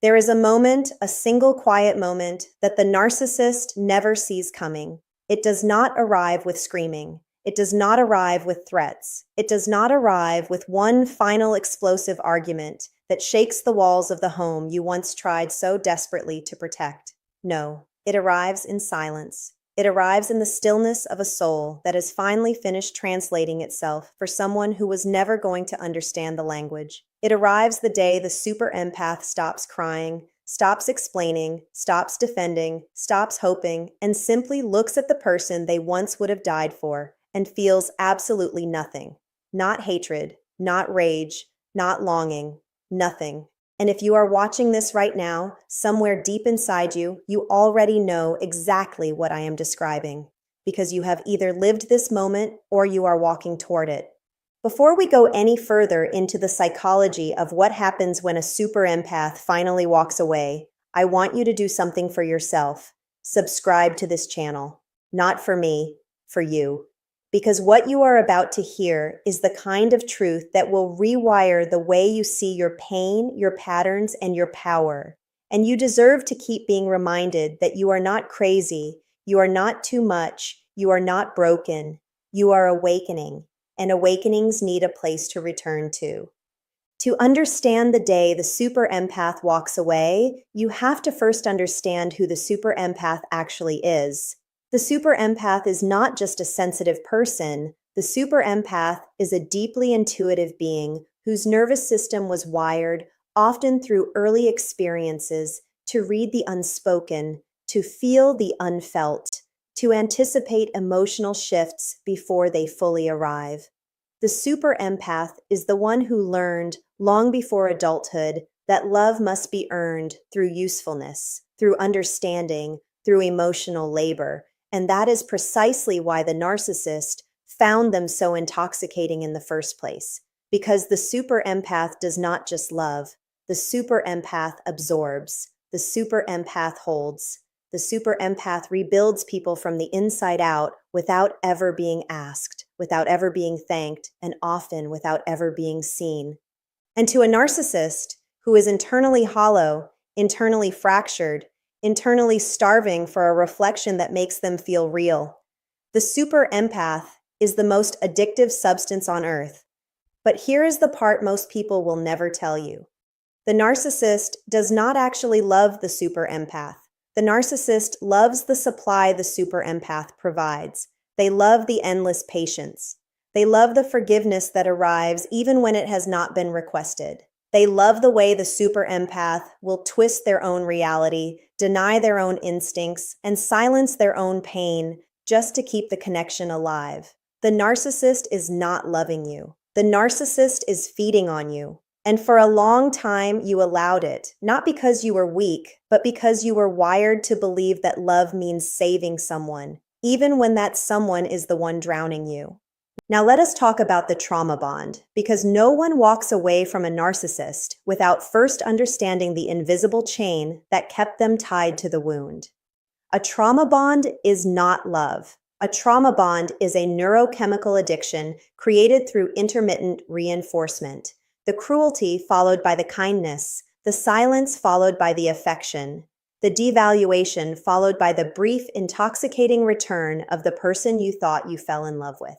There is a moment, a single quiet moment, that the narcissist never sees coming. It does not arrive with screaming. It does not arrive with threats. It does not arrive with one final explosive argument that shakes the walls of the home you once tried so desperately to protect. No, it arrives in silence. It arrives in the stillness of a soul that has finally finished translating itself for someone who was never going to understand the language. It arrives the day the super empath stops crying, stops explaining, stops defending, stops hoping, and simply looks at the person they once would have died for and feels absolutely nothing. Not hatred, not rage, not longing, nothing. And if you are watching this right now, somewhere deep inside you, you already know exactly what I am describing, because you have either lived this moment or you are walking toward it. Before we go any further into the psychology of what happens when a super empath finally walks away, I want you to do something for yourself. Subscribe to this channel. Not for me, for you. Because what you are about to hear is the kind of truth that will rewire the way you see your pain, your patterns, and your power. And you deserve to keep being reminded that you are not crazy, you are not too much, you are not broken, you are awakening, and awakenings need a place to return to. To understand the day the super empath walks away, you have to first understand who the super empath actually is. The super empath is not just a sensitive person. The super empath is a deeply intuitive being whose nervous system was wired, often through early experiences, to read the unspoken, to feel the unfelt, to anticipate emotional shifts before they fully arrive. The super empath is the one who learned, long before adulthood, that love must be earned through usefulness, through understanding, through emotional labor. And that is precisely why the narcissist found them so intoxicating in the first place. Because the super empath does not just love, the super empath absorbs, the super empath holds, the super empath rebuilds people from the inside out without ever being asked, without ever being thanked, and often without ever being seen. And to a narcissist who is internally hollow, internally fractured, internally starving for a reflection that makes them feel real, the super empath is the most addictive substance on earth. But here is the part most people will never tell you. The narcissist does not actually love the super empath. The narcissist loves the supply the super empath provides. They love the endless patience. They love the forgiveness that arrives even when it has not been requested. They love the way the super empath will twist their own reality, deny their own instincts, and silence their own pain just to keep the connection alive. The narcissist is not loving you. The narcissist is feeding on you. And for a long time, you allowed it, not because you were weak, but because you were wired to believe that love means saving someone, even when that someone is the one drowning you. Now let us talk about the trauma bond, because no one walks away from a narcissist without first understanding the invisible chain that kept them tied to the wound. A trauma bond is not love. A trauma bond is a neurochemical addiction created through intermittent reinforcement. The cruelty followed by the kindness, the silence followed by the affection, the devaluation followed by the brief, intoxicating return of the person you thought you fell in love with.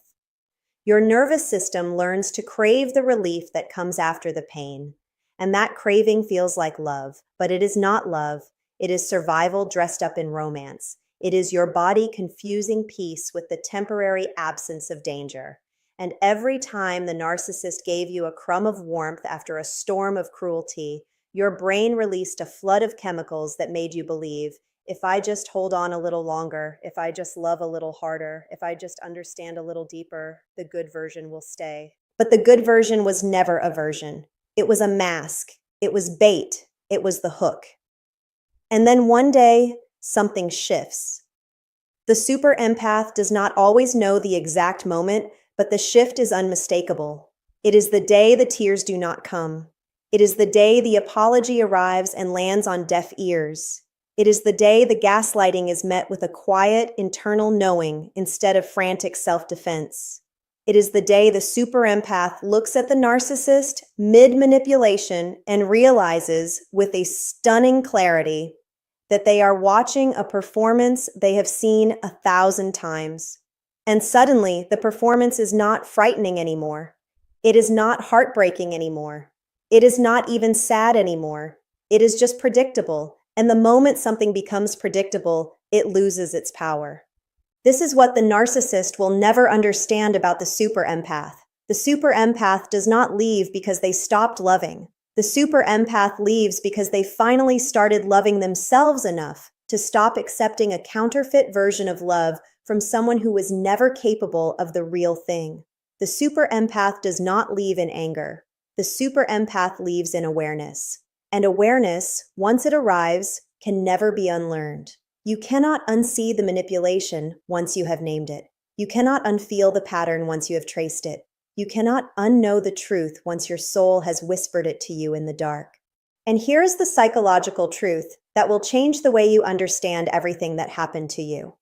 Your nervous system learns to crave the relief that comes after the pain, and that craving feels like love, but it is not love. It is survival dressed up in romance. It is your body confusing peace with the temporary absence of danger. And every time the narcissist gave you a crumb of warmth after a storm of cruelty, your brain released a flood of chemicals that made you believe, if I just hold on a little longer, if I just love a little harder, if I just understand a little deeper, the good version will stay. But the good version was never a version. It was a mask. It was bait. It was the hook. And then one day, something shifts. The super empath does not always know the exact moment, but the shift is unmistakable. It is the day the tears do not come. It is the day the apology arrives and lands on deaf ears. It is the day the gaslighting is met with a quiet, internal knowing instead of frantic self-defense. It is the day the super empath looks at the narcissist mid-manipulation and realizes with a stunning clarity that they are watching a performance they have seen 1,000 times. And suddenly, the performance is not frightening anymore. It is not heartbreaking anymore. It is not even sad anymore. It is just predictable. And the moment something becomes predictable, it loses its power. This is what the narcissist will never understand about the super empath. The super empath does not leave because they stopped loving. The super empath leaves because they finally started loving themselves enough to stop accepting a counterfeit version of love from someone who was never capable of the real thing. The super empath does not leave in anger. The super empath leaves in awareness. And awareness, once it arrives, can never be unlearned. You cannot unsee the manipulation once you have named it. You cannot unfeel the pattern once you have traced it. You cannot unknow the truth once your soul has whispered it to you in the dark. And here is the psychological truth that will change the way you understand everything that happened to you.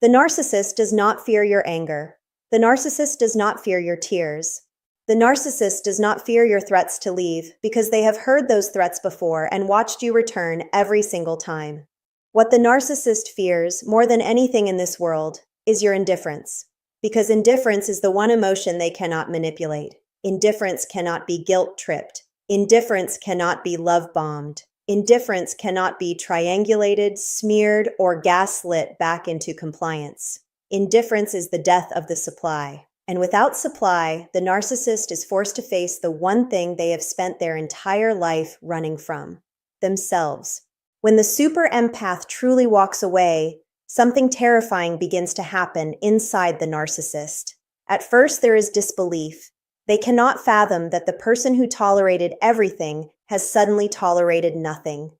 The narcissist does not fear your anger. The narcissist does not fear your tears. The narcissist does not fear your threats to leave because they have heard those threats before and watched you return every single time. What the narcissist fears more than anything in this world is your indifference, because indifference is the one emotion they cannot manipulate. Indifference cannot be guilt-tripped. Indifference cannot be love-bombed. Indifference cannot be triangulated, smeared, or gaslit back into compliance. Indifference is the death of the supply. And without supply, the narcissist is forced to face the one thing they have spent their entire life running from: themselves. When the super empath truly walks away, something terrifying begins to happen inside the narcissist. At first, there is disbelief. They cannot fathom that the person who tolerated everything has suddenly tolerated nothing.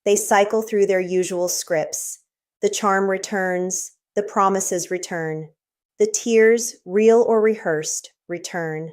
They cycle through their usual scripts. The charm returns. The promises return. The tears, real or rehearsed, return.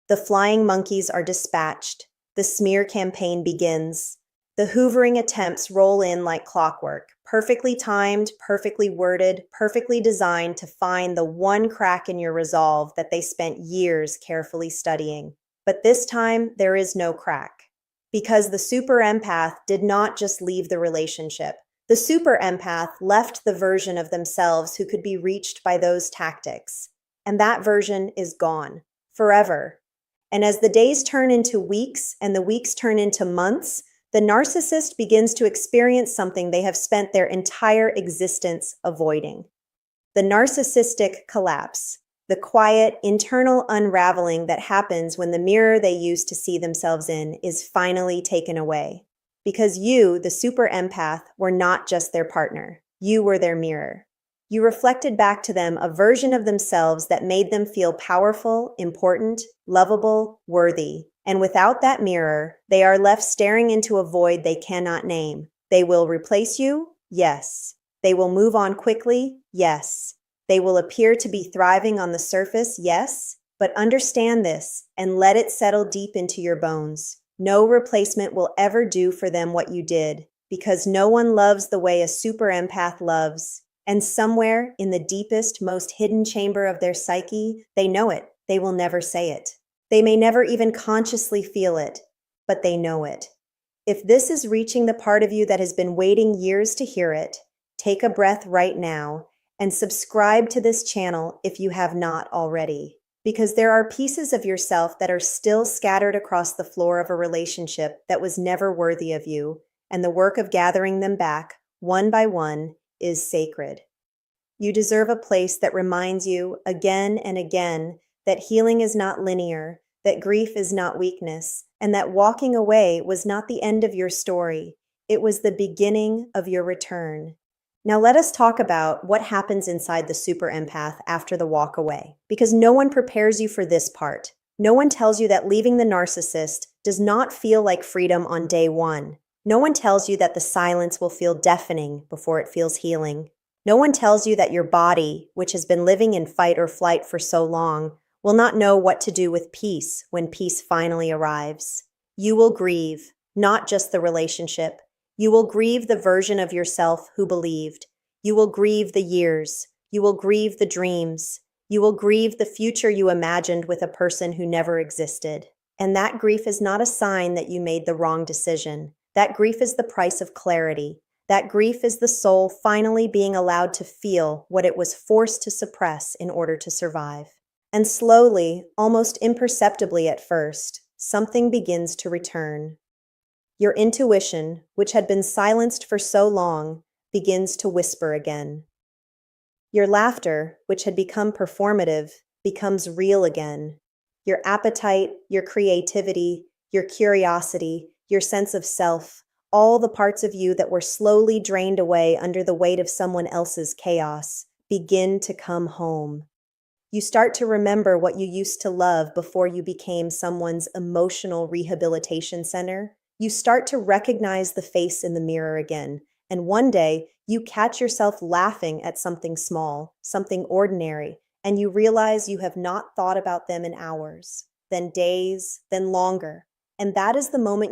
The flying monkeys are dispatched. The smear campaign begins. The hoovering attempts roll in like clockwork, perfectly timed, perfectly worded, perfectly designed to find the one crack in your resolve that they spent years carefully studying. But this time, there is no crack. Because the super empath did not just leave the relationship. The super empath left the version of themselves who could be reached by those tactics. And that version is gone, forever. And as the days turn into weeks and the weeks turn into months, the narcissist begins to experience something they have spent their entire existence avoiding. The narcissistic collapse, the quiet, internal unraveling that happens when the mirror they used to see themselves in is finally taken away. Because you, the super empath, were not just their partner. You were their mirror. You reflected back to them a version of themselves that made them feel powerful, important, lovable, worthy. And without that mirror, they are left staring into a void they cannot name. They will replace you? Yes. They will move on quickly? Yes. They will appear to be thriving on the surface? Yes. But understand this and let it settle deep into your bones. No replacement will ever do for them what you did, because no one loves the way a super empath loves. And somewhere in the deepest, most hidden chamber of their psyche, they know it. They will never say it. They may never even consciously feel it, but they know it. If this is reaching the part of you that has been waiting years to hear it, take a breath right now and subscribe to this channel if you have not already, because there are pieces of yourself that are still scattered across the floor of a relationship that was never worthy of you, and the work of gathering them back, one by one, is sacred. You deserve a place that reminds you again and again that healing is not linear, that grief is not weakness, and that walking away was not the end of your story. It was the beginning of your return. Now let us talk about what happens inside the super empath after the walk away, because no one prepares you for this part. No one tells you that leaving the narcissist does not feel like freedom on day one. No one tells you that the silence will feel deafening before it feels healing. No one tells you that your body, which has been living in fight or flight for so long, will not know what to do with peace when peace finally arrives. You will grieve, not just the relationship. You will grieve the version of yourself who believed. You will grieve the years. You will grieve the dreams. You will grieve the future you imagined with a person who never existed. And that grief is not a sign that you made the wrong decision. That grief is the price of clarity. That grief is the soul finally being allowed to feel what it was forced to suppress in order to survive. And slowly, almost imperceptibly at first, something begins to return. Your intuition, which had been silenced for so long, begins to whisper again. Your laughter, which had become performative, becomes real again. Your appetite, your creativity, your curiosity, your sense of self, all the parts of you that were slowly drained away under the weight of someone else's chaos, begin to come home. You start to remember what you used to love before you became someone's emotional rehabilitation center. You start to recognize the face in the mirror again, and one day you catch yourself laughing at something small, something ordinary, and you realize you have not thought about them in hours, then days, then longer. And that is the moment you